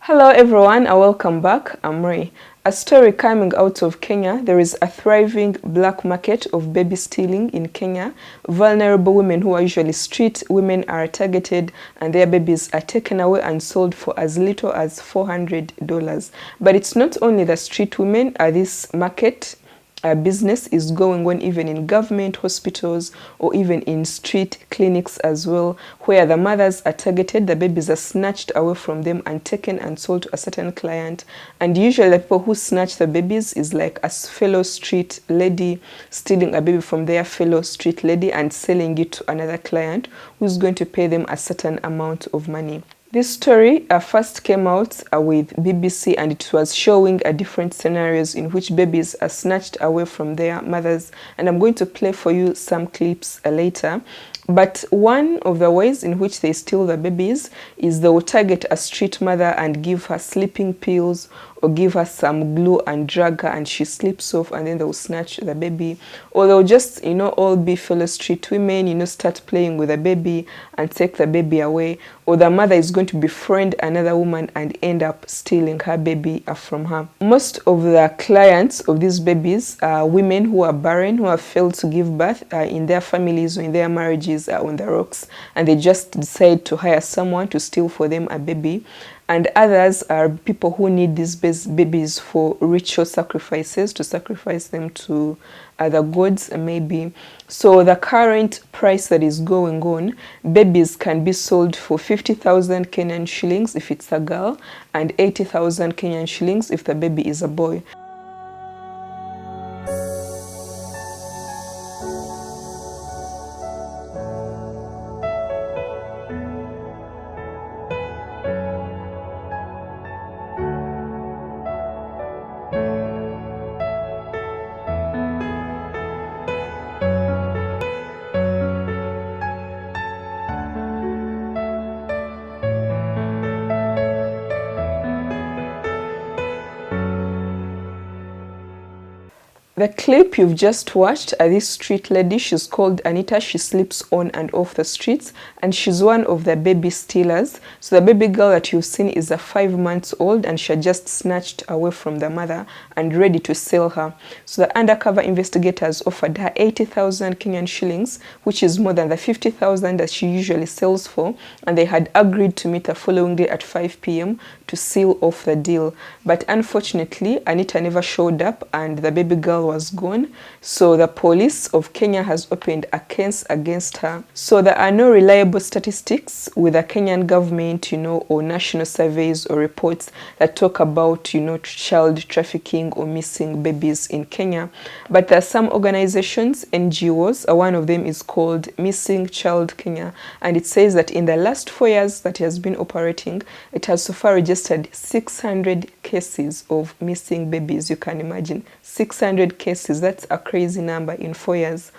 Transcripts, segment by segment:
Hello everyone and welcome back. I'm Rae. A story coming out of Kenya. There is a thriving black market of baby stealing in Kenya. Vulnerable women who are usually street women are targeted and their babies are taken away and sold for as little as $400. But it's not only the street women. This market business is going on even in government hospitals or even in street clinics as well, where the mothers are targeted, the babies are snatched away from them and taken and sold to a certain client. And usually the people who snatch the babies is like a fellow street lady stealing a baby from their fellow street lady and selling it to another client who's going to pay them a certain amount of money. This story first came out with BBC, and it was showing different scenarios in which babies are snatched away from their mothers, and I'm going to play for you some clips later. But one of the ways in which they steal the babies is they will target a street mother and give her sleeping pills or give her some glue and drag her and she sleeps off, and then they'll snatch the baby. Or they'll just, all be fellow street women, start playing with the baby and take the baby away. Or the mother is going to befriend another woman and end up stealing her baby from her. Most of the clients of these babies are women who are barren, who have failed to give birth in their families or in their marriages on the rocks, and they just decide to hire someone to steal for them a baby. And others are people who need these babies for ritual sacrifices, to sacrifice them to other gods maybe. So the current price that is going on, babies can be sold for 50,000 Kenyan shillings if it's a girl and 80,000 Kenyan shillings if the baby is a boy. The clip you've just watched, this street lady, she's called Anita. She sleeps on and off the streets, and she's one of the baby stealers. So the baby girl that you've seen is a 5 months old, and she had just snatched away from the mother and ready to sell her. So the undercover investigators offered her 80,000 Kenyan shillings, which is more than the 50,000 that she usually sells for, and they had agreed to meet the following day at 5 p.m. to seal off the deal. But unfortunately, Anita never showed up and the baby girl was gone. So the police of Kenya has opened a case against her. So there are no reliable statistics with the Kenyan government, or national surveys or reports that talk about, child trafficking or missing babies in Kenya. But there are some organizations, NGOs, one of them is called Missing Child Kenya, and it says that in the last 4 years that it has been operating, it has so far registered 600 cases of missing babies. You can imagine 600 cases. That's a crazy number in 4 years.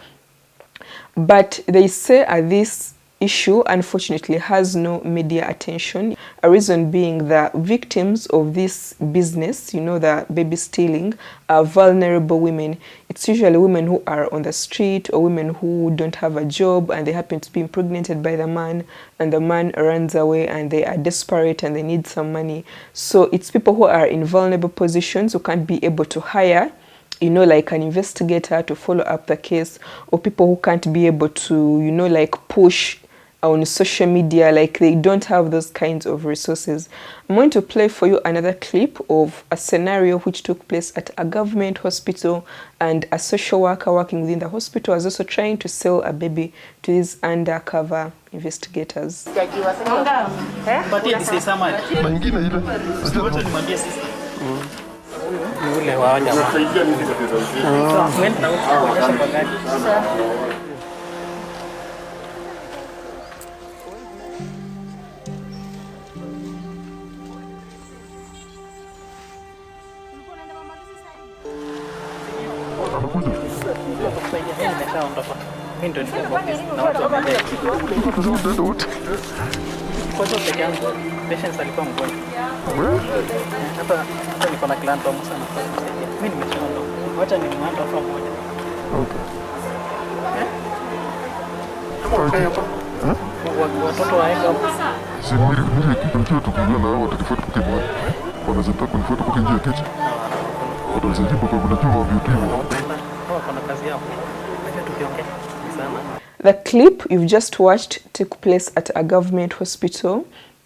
But they say this issue unfortunately has no media attention. A reason being the victims of this business, the baby stealing, are vulnerable women. It's usually women who are on the street or women who don't have a job and they happen to be impregnated by the man, and the man runs away and they are desperate and they need some money. So it's people who are in vulnerable positions who can't be able to hire like an investigator to follow up the case, or people who can't be able to like push on social media, like they don't have those kinds of resources. I'm going to play for you another clip of a scenario which took place at a government hospital, and a social worker working within the hospital was also trying to sell a baby to these undercover investigators. Si mwili kitu tukiona hao watakifuata kwa kibali. Wanazotaka kunifuata kwa njia kichi. Watazijibu kwa kunajua vitu hivyo. Kuna kazi yao. Tukiongea sana. The clip you've just watched took place at a government hospital.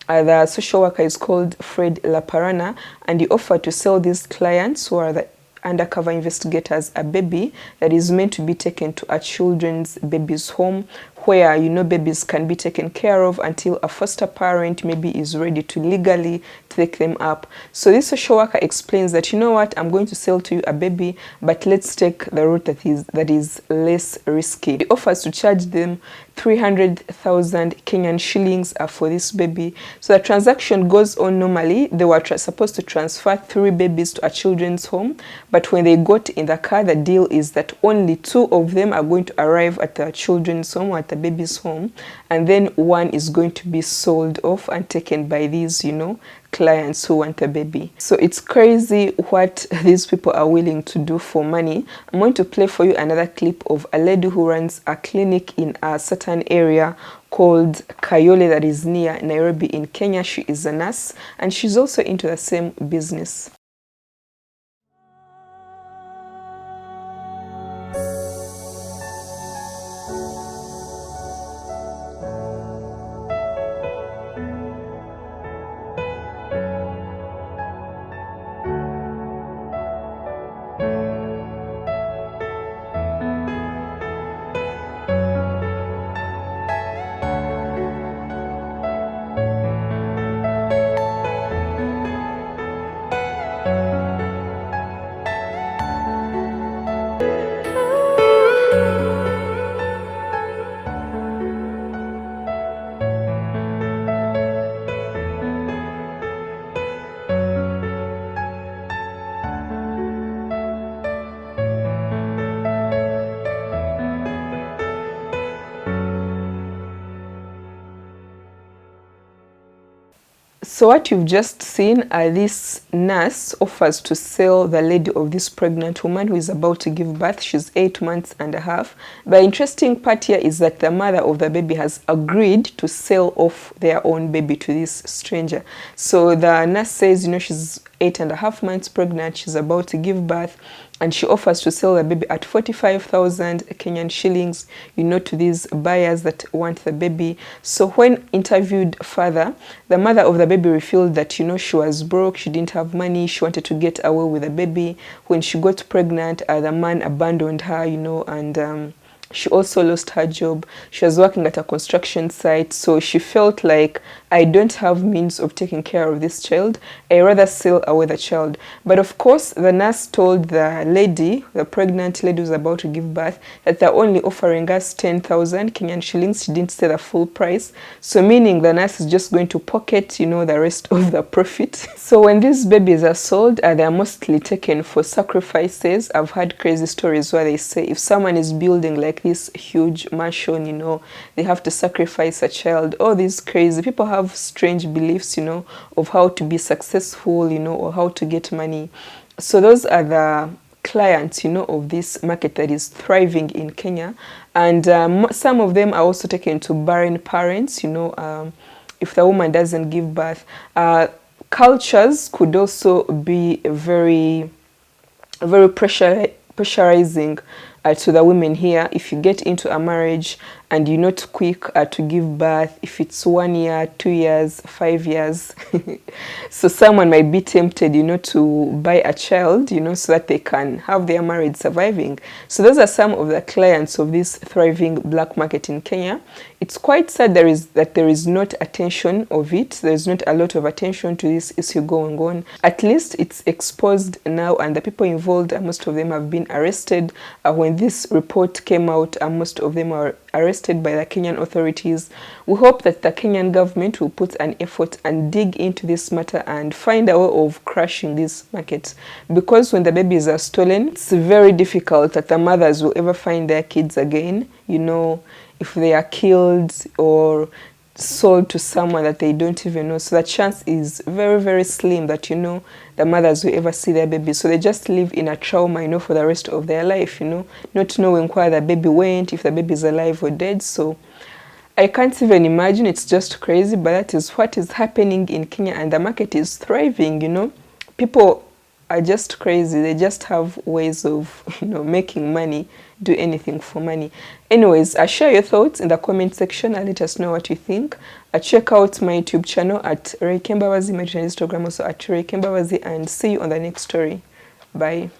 The social worker is called Fred Laparana, and he offered to sell these clients, who are the undercover investigators, a baby that is meant to be taken to a children's babies home, where, you know, babies can be taken care of until a foster parent maybe is ready to legally take them up. So this social worker explains that, you know what, I'm going to sell to you a baby, but let's take the route that is less risky. He offers to charge them 300,000 Kenyan shillings for this baby. So the transaction goes on normally. They were supposed to transfer 3 babies to a children's home, but when they got in the car, the deal is that only 2 of them are going to arrive at the children's home, or at the baby's home, and then 1 is going to be sold off and taken by these, you know, clients who want a baby. So it's crazy what these people are willing to do for money. I'm going to play for you another clip of a lady who runs a clinic in a certain area called Kayole that is near Nairobi in Kenya. She is a nurse and she's also into the same business. So what you've just seen, this nurse offers to sell the lady of this pregnant woman who is about to give birth. She's 8 months and a half. The interesting part here is that the mother of the baby has agreed to sell off their own baby to this stranger. So the nurse says, you know, she's 8.5 months pregnant, she's about to give birth, and she offers to sell the baby at 45,000 Kenyan shillings, you know, to these buyers that want the baby. So when interviewed further, the mother of the baby revealed that, you know, she was broke, she didn't have money, she wanted to get away with the baby. When she got pregnant, the man abandoned her, you know, and she also lost her job. She was working at a construction site, so she felt like, I don't have means of taking care of this child. I rather sell away the child. But of course, the nurse told the lady, the pregnant lady who was about to give birth, that they're only offering us 10,000 Kenyan shillings. She didn't say the full price. So meaning the nurse is just going to pocket, you know, the rest of the profit. So when these babies are sold, they are mostly taken for sacrifices. I've heard crazy stories where they say if someone is building like this huge mansion, you know, they have to sacrifice a child. All these crazy people have strange beliefs, you know, of how to be successful, you know, or how to get money. So those are the clients, you know, of this market that is thriving in Kenya. And some of them are also taken to barren parents, you know, if the woman doesn't give birth. Cultures could also be very pressurizing to the women here. If you get into a marriage and you're not quick to give birth, if it's 1 year, 2 years, 5 years, so someone might be tempted, you know, to buy a child, you know, so that they can have their marriage surviving. So those are some of the clients of this thriving black market in Kenya. It's quite sad that there is not attention of it. There's not a lot of attention to this issue going on. At least it's exposed now, and the people involved, most of them have been arrested. When this report came out, most of them are arrested by the Kenyan authorities. We hope that the Kenyan government will put an effort and dig into this matter and find a way of crushing this market. Because when the babies are stolen, it's very difficult that the mothers will ever find their kids again. You know, if they are killed or sold to someone that they don't even know. So the chance is very, very slim that, you know, the mothers will ever see their baby. So they just live in a trauma, you know, for the rest of their life, you know, not knowing where the baby went, if the baby is alive or dead. So I can't even imagine. It's just crazy, but that is what is happening in Kenya, and the market is thriving, you know. People are just crazy. They just have ways of, you know, making money, do anything for money. Anyways, share your thoughts in the comment section and let us know what you think. Check out my YouTube channel at Rae Kembabazi, my Instagram also at Rae Kembabazi, and see you on the next story. Bye.